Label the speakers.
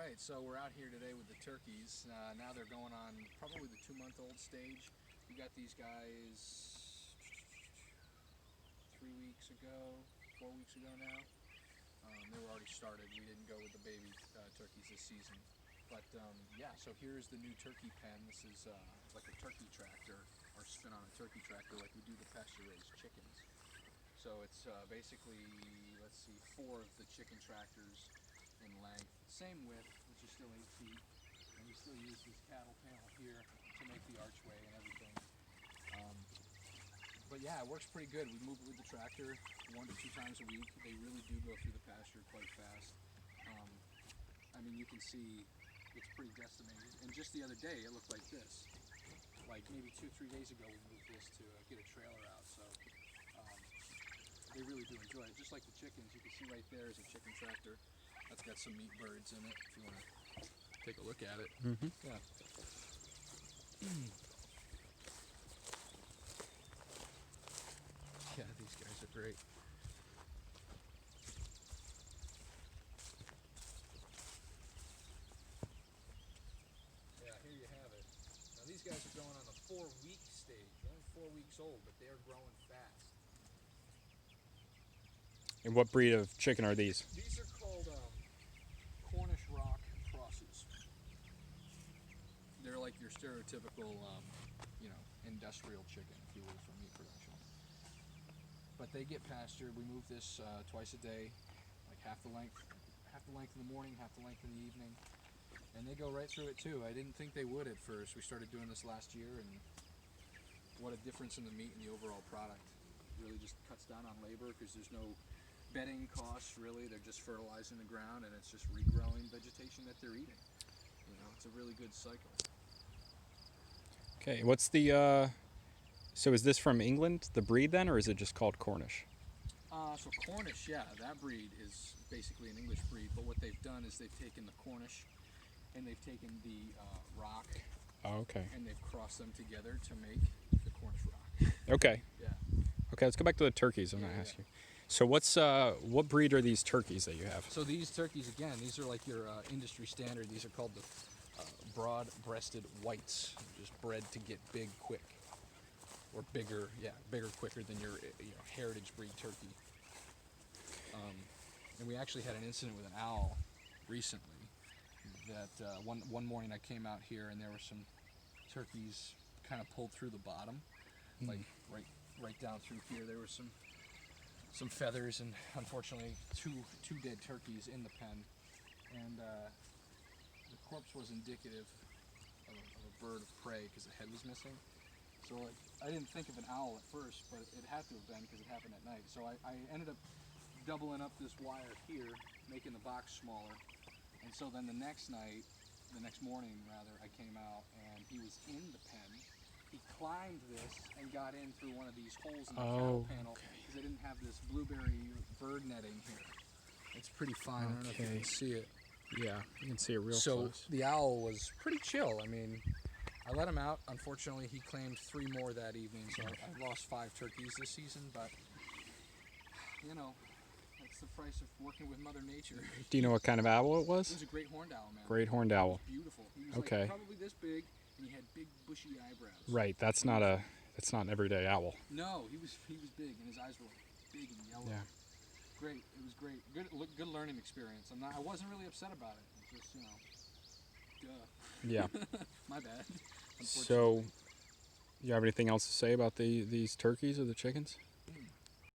Speaker 1: right, so we're out here today with the turkeys. Now they're going on probably the 2-month-old stage. We got these guys 3 weeks ago, 4 weeks ago now. They were already started. We didn't go with the baby turkeys this season. But yeah, so here's the new turkey pen. This is like a turkey tractor, or spin on a turkey tractor like we do the pasture-raised chickens. So it's basically, let's see, 4 of the chicken tractors in length, same width, which is still 8 feet, and we still use this cattle panel here to make the archway and everything. But yeah, it works pretty good. We move it with the tractor 1 to 2 times a week. They really do go through the pasture quite fast. I mean, you can see it's pretty decimated. And just the other day, it looked like this. Like maybe 2-3 days ago, we moved this to get a trailer out. So they really do enjoy it. Just like the chickens, you can see right there is a chicken tractor. That's got some meat birds in it, if you want to take a look at it.
Speaker 2: Mm-hmm.
Speaker 1: Yeah. Yeah, these guys are great. Yeah, here you have it. Now these guys are going on the 4-week stage. They're only 4 weeks old, but they're growing fast.
Speaker 2: And what breed of chicken are these?
Speaker 1: These are called Cornish rock crosses. They're like your stereotypical, industrial chicken, if you will, for meat production. But they get pastured. We move this twice a day, like half the length in the morning, half the length in the evening, and they go right through it too. I didn't think they would at first. We started doing this last year, and what a difference in the meat and the overall product. It really just cuts down on labor because there's no bedding costs really. They're just fertilizing the ground, and it's just regrowing vegetation that they're eating. It's a really good cycle.
Speaker 2: Okay, what's the, so is this from England, the breed then, or is it just called Cornish?
Speaker 1: So Cornish, yeah, that breed is basically an English breed, but what they've done is they've taken the Cornish and they've taken the rock,
Speaker 2: Oh, okay.
Speaker 1: and they've crossed them together to make the Cornish rock.
Speaker 2: Okay.
Speaker 1: Yeah.
Speaker 2: Okay, let's go back to the turkeys. I'm going to ask you. So what breed are these turkeys that you have?
Speaker 1: So these turkeys, again, these are like your industry standard. These are called the broad-breasted whites, just bred to get big quick, or bigger quicker than your heritage breed turkey. And we actually had an incident with an owl recently. That one morning I came out here and there were some turkeys kind of pulled through the bottom, like right down through here. There were some feathers, and unfortunately two dead turkeys in the pen, and the corpse was indicative of a bird of prey because the head was missing. So I didn't think of an owl at first, but it had to have been because it happened at night. So I ended up doubling up this wire here, making the box smaller. And so then the next morning I came out and he was in the pen. He climbed this and got in through one of these holes in the cattle panel because they didn't have this blueberry bird netting here. It's pretty fine. I don't know if you can see it.
Speaker 2: Yeah, you can see it real close.
Speaker 1: So the owl was pretty chill. I mean, I let him out. Unfortunately, he claimed 3 more that evening, so I've lost 5 turkeys this season, but that's the price of working with Mother Nature.
Speaker 2: Do you know what kind of owl it was?
Speaker 1: It was a great horned owl, man.
Speaker 2: Great horned owl.
Speaker 1: Beautiful. He was like probably this big, and he had big bushy eyebrows.
Speaker 2: Right, that's not an everyday owl.
Speaker 1: No, he was big, and his eyes were like big and yellow. Yeah. Great. It was great. Good learning experience. I wasn't really upset about it. It was just, duh.
Speaker 2: Yeah.
Speaker 1: My bad.
Speaker 2: So, you have anything else to say about these turkeys or the chickens?